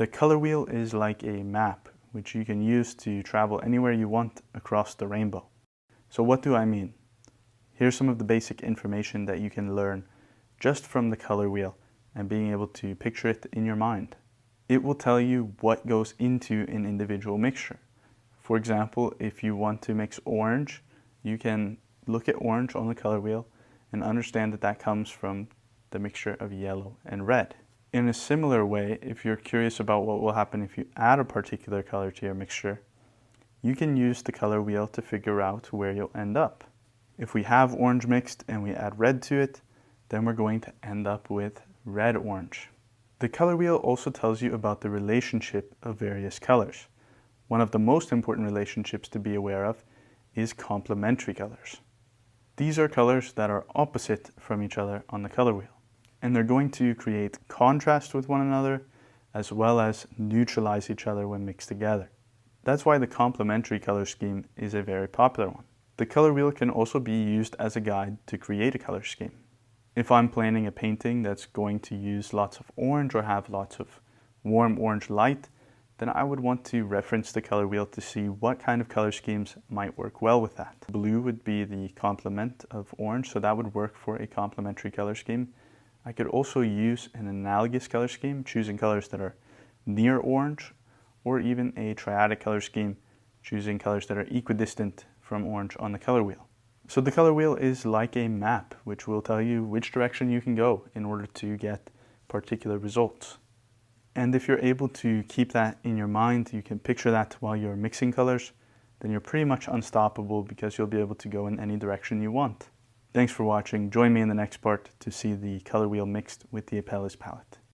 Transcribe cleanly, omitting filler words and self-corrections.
The color wheel is like a map, which you can use to travel anywhere you want across the rainbow. So what do I mean? Here's some of the basic information that you can learn just from the color wheel and being able to picture it in your mind. It will tell you what goes into an individual mixture. For example, if you want to mix orange, you can look at orange on the color wheel and understand that that comes from the mixture of yellow and red. In a similar way, if you're curious about what will happen if you add a particular color to your mixture, you can use the color wheel to figure out where you'll end up. If we have orange mixed and we add red to it, then we're going to end up with red-orange. The color wheel also tells you about the relationship of various colors. One of the most important relationships to be aware of is complementary colors. These are colors that are opposite from each other on the color wheel, and they're going to create contrast with one another as well as neutralize each other when mixed together. That's why the complementary color scheme is a very popular one. The color wheel can also be used as a guide to create a color scheme. If I'm planning a painting that's going to use lots of orange or have lots of warm orange light, then I would want to reference the color wheel to see what kind of color schemes might work well with that. Blue would be the complement of orange, so that would work for a complementary color scheme. I could also use an analogous color scheme, choosing colors that are near orange, or even a triadic color scheme, choosing colors that are equidistant from orange on the color wheel. So the color wheel is like a map, which will tell you which direction you can go in order to get particular results. And if you're able to keep that in your mind, you can picture that while you're mixing colors, then you're pretty much unstoppable because you'll be able to go in any direction you want. Thanks for watching. Join me in the next part to see the color wheel mixed with the Apelles palette.